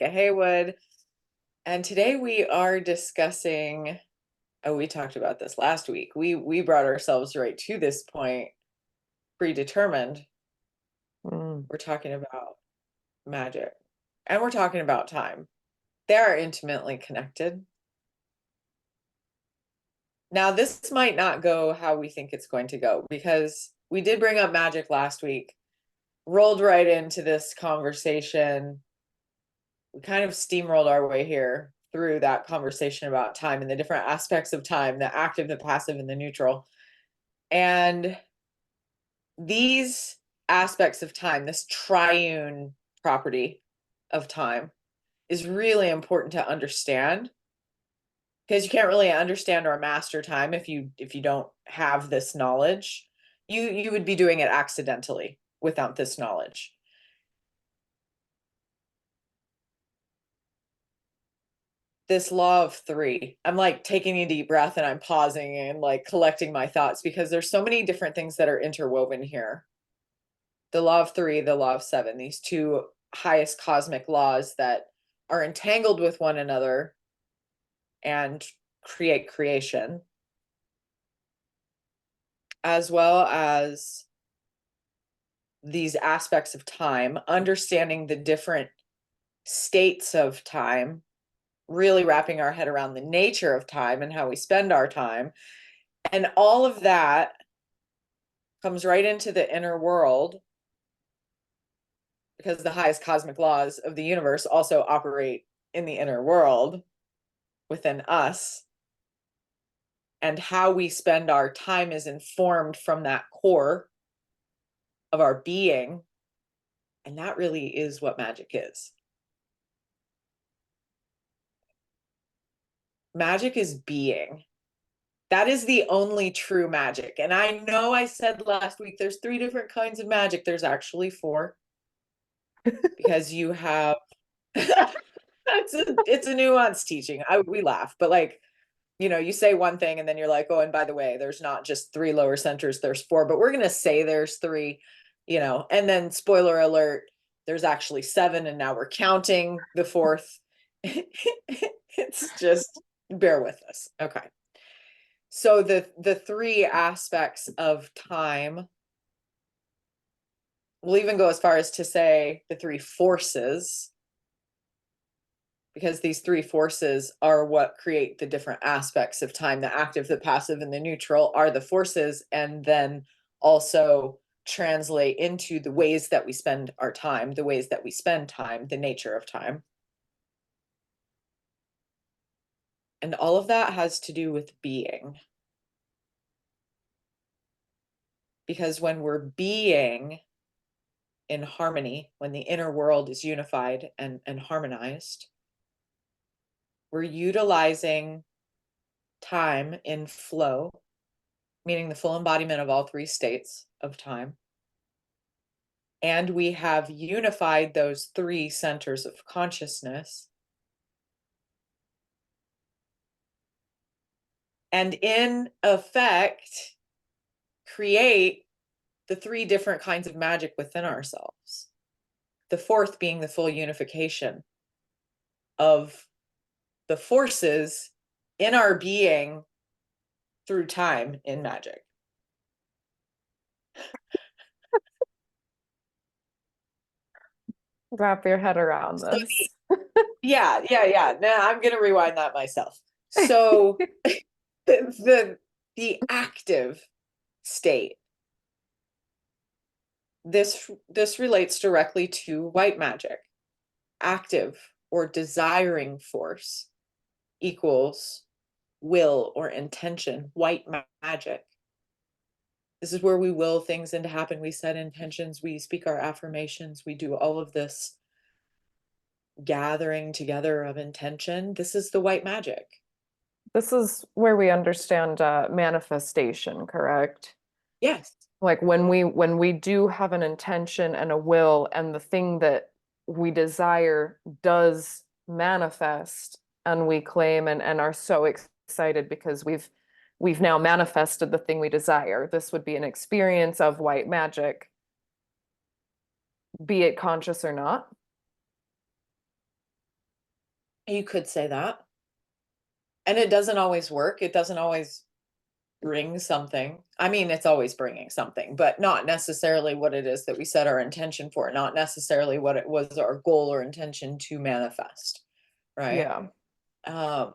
Haywood, and today we are discussing. Oh, we talked about this last week. We brought ourselves right to this point, predetermined. We're talking about magic, and we're talking about time. They are intimately connected. Now, this might not go how we think it's going to go because we did bring up magic last week, rolled right into this conversation. We kind of steamrolled our way here through that conversation about time and the different aspects of time, the active, the passive, and the neutral. And these aspects of time, this triune property of time, is really important to understand because you can't really understand or master time if you don't have this knowledge. You would be doing it accidentally without this knowledge. This law of three. I'm like taking a deep breath and I'm pausing and like collecting my thoughts because there's so many different things that are interwoven here. The law of three, the law of seven, these two highest cosmic laws that are entangled with one another and create creation, as well as these aspects of time, understanding the different states of time, really wrapping our head around the nature of time and how we spend our time. And all of that comes right into the inner world because the highest cosmic laws of the universe also operate in the inner world within us. And how we spend our time is informed from that core of our being. And that really is what magic is. Magic is being. That is the only true magic. And I know I said last week there's 3 different kinds of magic. There's actually 4 because you have it's a nuanced teaching. We laugh, but like, you say one thing and then you're like, oh, and by the way, there's not just 3 lower centers, there's 4, but we're gonna say there's 3, and then spoiler alert, there's actually 7, and now we're counting the 4th. It's just bear with us. Okay. So the 3 aspects of time, we'll even go as far as to say the 3 forces, because these 3 forces are what create the different aspects of time. The active, the passive, and the neutral are the forces, and then also translate into the ways that we spend our time, the ways that we spend time, the nature of time. And all of that has to do with being. Because when we're being in harmony, when the inner world is unified and harmonized, we're utilizing time in flow, meaning the full embodiment of all 3 states of time. And we have unified those 3 centers of consciousness. And in effect, create the 3 different kinds of magic within ourselves. The 4th being the full unification of the forces in our being through time in magic. Wrap your head around this. Yeah. Nah, I'm gonna rewind that myself. So the active state, this relates directly to white magic. Active or desiring force equals will or intention, white magic. This is where we will things into happen. We set intentions, we speak our affirmations, we do all of this gathering together of intention. This is the white magic. This is where we understand manifestation, correct? Yes. Like when we do have an intention and a will, and the thing that we desire does manifest, and we claim and are so excited because we've now manifested the thing we desire. This would be an experience of white magic, be it conscious or not. You could say that. And it doesn't always work. It doesn't always bring something. I mean, it's always bringing something, but not necessarily what it is that we set our intention for, not necessarily what it was our goal or intention to manifest, right? Yeah. Um,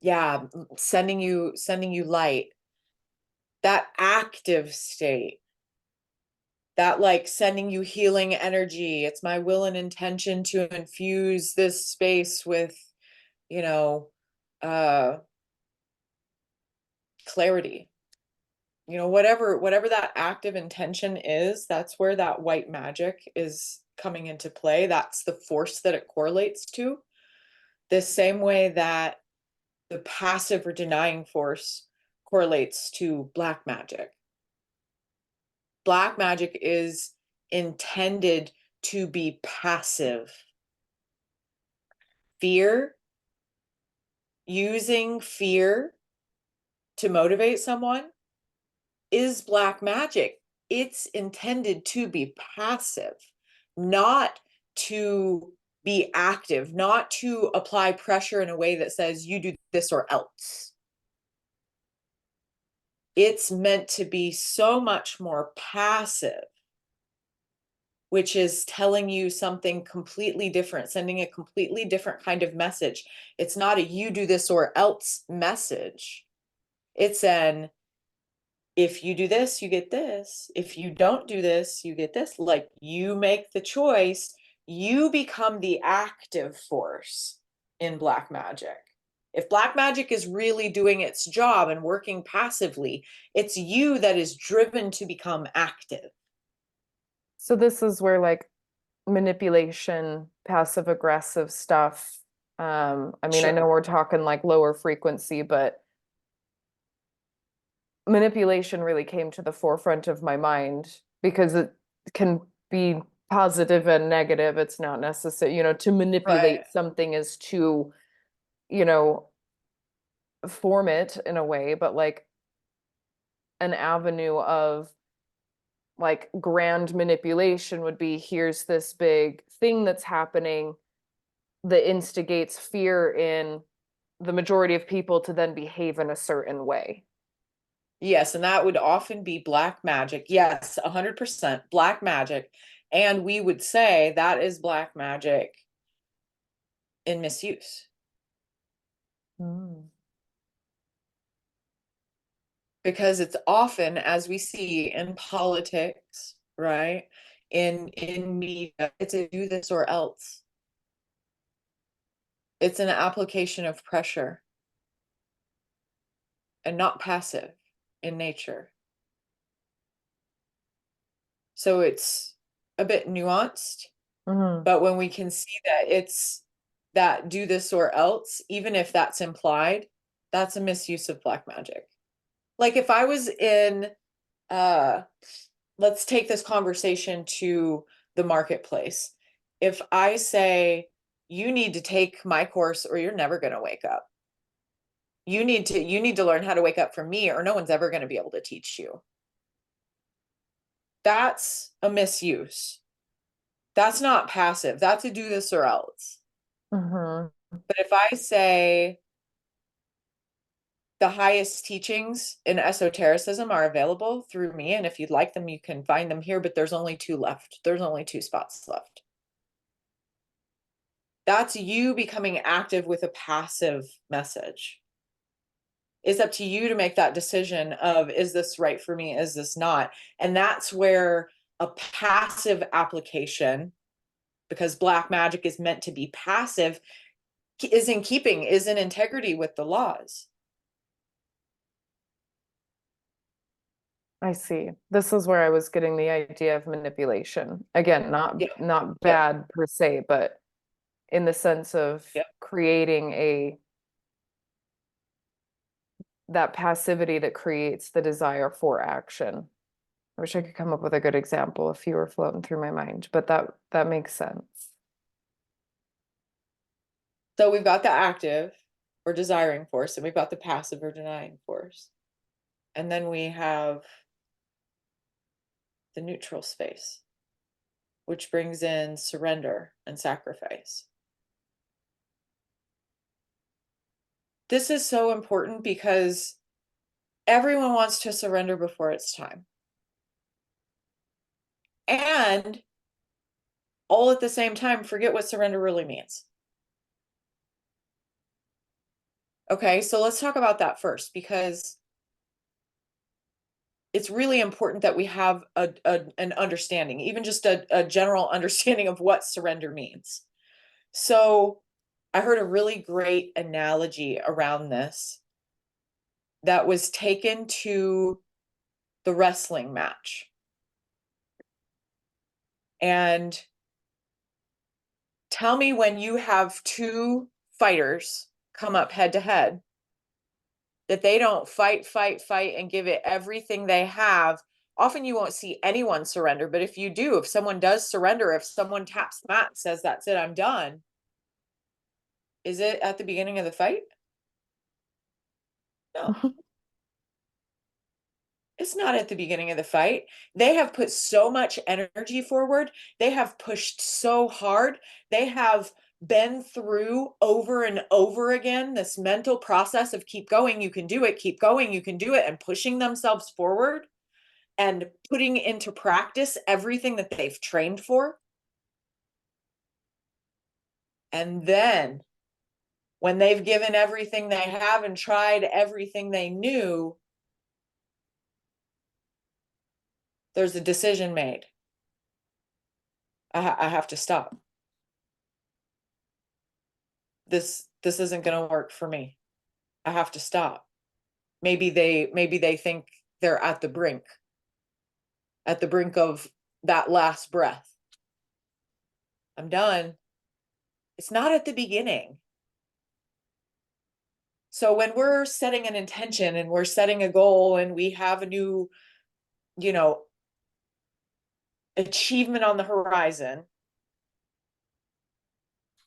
yeah, sending you light. That active state, that like sending you healing energy. It's my will and intention to infuse this space with, you know, uh clarity. You know, whatever that active intention is, that's where that white magic is coming into play. That's the force that it correlates to. The same way that the passive or denying force correlates to black magic. Black magic is intended to be passive. Fear, using fear to motivate someone, is black magic. It's intended to be passive, not to be active, not to apply pressure in a way that says you do this or else. It's meant to be so much more passive, which is telling you something completely different, sending a completely different kind of message. It's not a you do this or else message. It's an if you do this, you get this. If you don't do this, you get this. Like you make the choice, you become the active force in black magic. If black magic is really doing its job and working passively, it's you that is driven to become active. So this is where like manipulation, passive aggressive stuff. I mean, I know Sure. we're talking like lower frequency, but manipulation really came to the forefront of my mind because it can be positive and negative. It's not necessary, to Right. manipulate something is to, you know, form it in a way, but like an avenue of like grand manipulation would be here's this big thing that's happening that instigates fear in the majority of people to then behave in a certain way. Yes, and that would often be black magic. Yes, 100% black magic. And we would say that is black magic in misuse. Mm. Because it's often, as we see in politics, right, in media, it's a do this or else. It's an application of pressure and not passive in nature. So it's a bit nuanced, Mhm. but when we can see that it's that do this or else, even if that's implied, that's a misuse of black magic. Like if I was in uh let's take this conversation to the marketplace. If I say, you need to take my course or you're never going to wake up. You need to learn how to wake up from me or no one's ever going to be able to teach you. That's a misuse. That's not passive. That's a do this or else. Mhm. But if I say the highest teachings in esotericism are available through me, and if you'd like them, you can find them here, but there's only two left. There's only two spots left. That's you becoming active with a passive message. It's up to you to make that decision of, is this right for me? Is this not? And that's where a passive application, because black magic is meant to be passive, is in keeping, is in integrity with the laws. I see. This is where I was getting the idea of manipulation. Again, not Yeah. not Yep. bad per se, but in the sense of Yep. creating a that passivity that creates the desire for action. I wish I could come up with a good example if you were floating through my mind, but that makes sense. So we've got the active or desiring force, and we've got the passive or denying force. And then we have the neutral space. which brings in surrender and sacrifice. This is so important because everyone wants to surrender before it's time. And all at the same time, forget what surrender really means. Okay, so let's talk about that first, because it's really important that we have an understanding, even just a general understanding of what surrender means. So I heard a really great analogy around this that was taken to the wrestling match. And tell me, when you have two fighters come up head to head, that they don't fight, and give it everything they have. Often you won't see anyone surrender, but if you do, if someone does surrender, if someone taps the mat and says, that's it, I'm done, is it at the beginning of the fight? No. It's not at the beginning of the fight. They have put so much energy forward. They have pushed so hard. They have been through over and over again this mental process of keep going, you can do it, keep going, you can do it, and pushing themselves forward and putting into practice everything that they've trained for. And then when they've given everything they have and tried everything they knew, there's a decision made. I have to stop. This isn't going to work for me. I have to stop. Maybe they think they're at the brink of that last breath. I'm done. It's not at the beginning. So when we're setting an intention and we're setting a goal and we have a new, achievement on the horizon,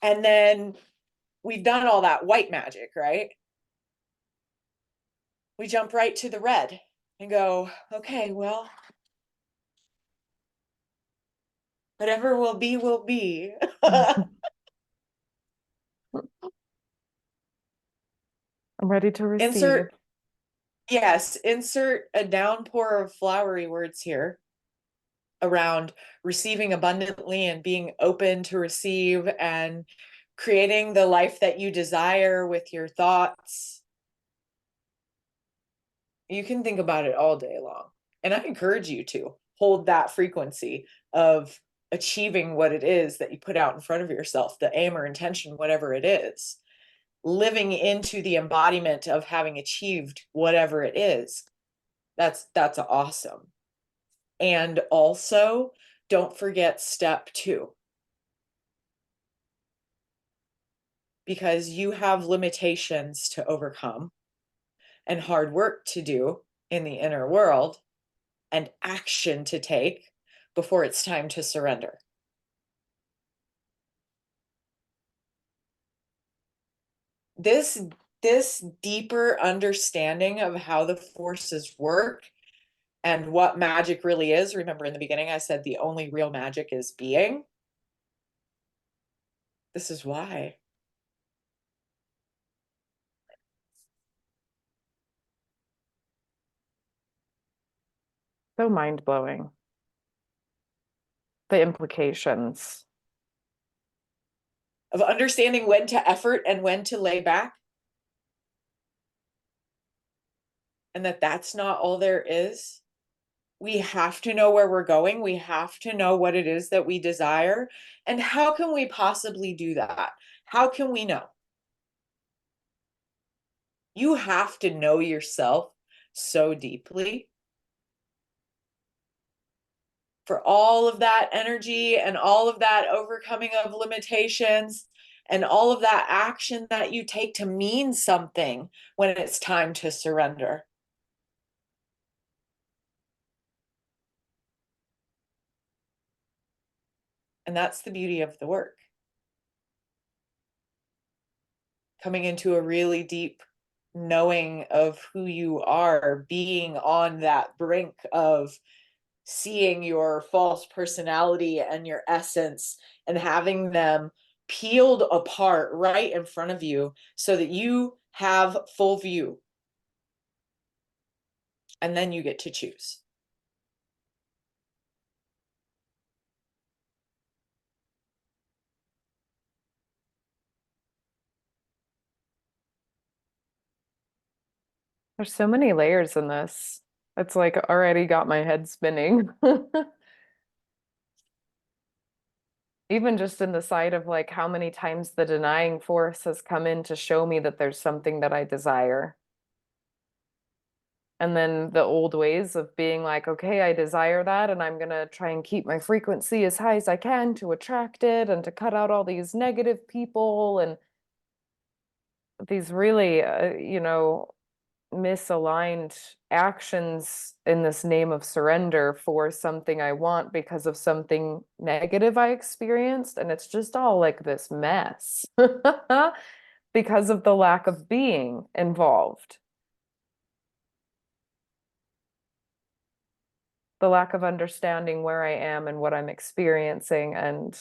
and then we've done all that white magic, right? We jump right to the red and go, okay, well, whatever will be, will be. I'm ready to receive. Insert a downpour of flowery words here around receiving abundantly and being open to receive and creating the life that you desire with your thoughts. You can think about it all day long. And I encourage you to hold that frequency of achieving what it is that you put out in front of yourself, the aim or intention, whatever it is, living into the embodiment of having achieved whatever it is. That's awesome. And also, don't forget step 2, because you have limitations to overcome and hard work to do in the inner world and action to take before it's time to surrender. This deeper understanding of how the forces work and what magic really is. Remember, in the beginning, I said the only real magic is being. This is why. So mind-blowing. The implications. Of understanding when to effort and when to lay back. And that's not all there is. We have to know where we're going. We have to know what it is that we desire. And how can we possibly do that? How can we know? You have to know yourself so deeply for all of that energy and all of that overcoming of limitations and all of that action that you take to mean something when it's time to surrender. And that's the beauty of the work. Coming into a really deep knowing of who you are, being on that brink of seeing your false personality and your essence and having them peeled apart right in front of you so that you have full view. And then you get to choose. There's so many layers in this. It's like already got my head spinning. Even just in the side of like how many times the denying force has come in to show me that there's something that I desire. And then the old ways of being like, okay, I desire that, and I'm gonna try and keep my frequency as high as I can to attract it and to cut out all these negative people and these really, misaligned actions in this name of surrender for something I want because of something negative I experienced. And it's just all like this mess because of the lack of being involved, the lack of understanding where I am and what I'm experiencing. And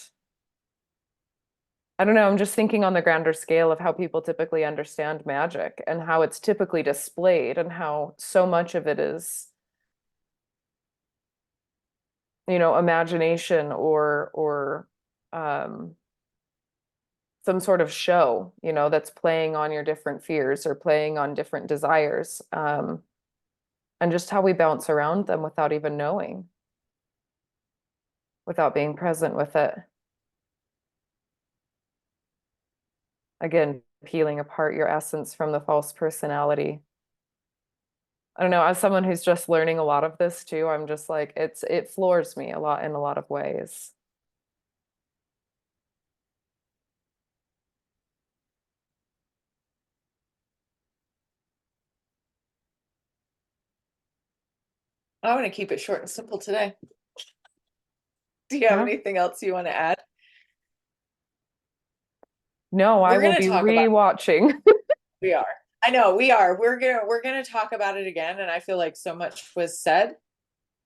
I don't know, I'm just thinking on the grander scale of how people typically understand magic and how it's typically displayed and how so much of it is imagination or um some sort of show, that's playing on your different fears or playing on different desires. And just how we bounce around them without even knowing, without being present with it. Again, peeling apart your essence from the false personality. I don't know, as someone who's just learning a lot of this too, I'm just like, it floors me a lot in a lot of ways. I want to keep it short and simple today. Do you have Yeah. anything else you want to add? No, I We're will going to be talk about rewatching. we are. I know we are. We're going to talk about it again, and I feel like so much was said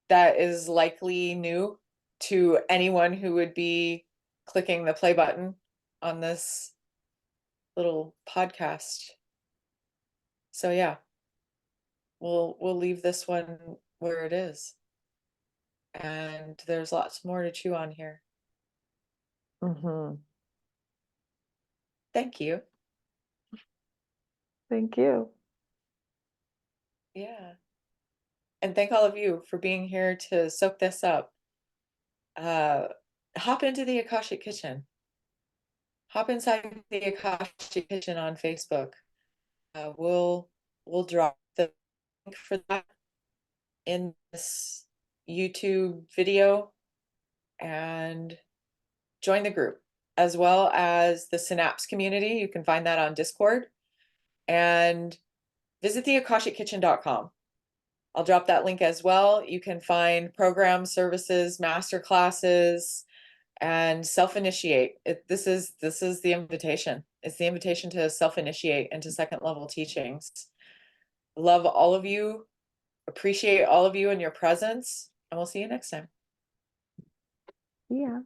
that is likely new to anyone who would be clicking the play button on this little podcast. So yeah, we'll leave this one where it is. And there's lots more to chew on here. Hmm. Thank you. Thank you. Yeah. And thank all of you for being here to soak this up. Uh, hop into the Akashic Kitchen. Hop inside the Akashic Kitchen on Facebook. We'll drop the link for that in this YouTube video and join the group, as well as the Synapse community. You can find that on Discord, and visit theakashickitchen.com. I'll drop that link as well. You can find programs, services, master classes, and self-initiate. This is the invitation. It's the invitation to self-initiate into second level teachings. Love all of you, appreciate all of you and your presence, and we'll see you next time. Yeah.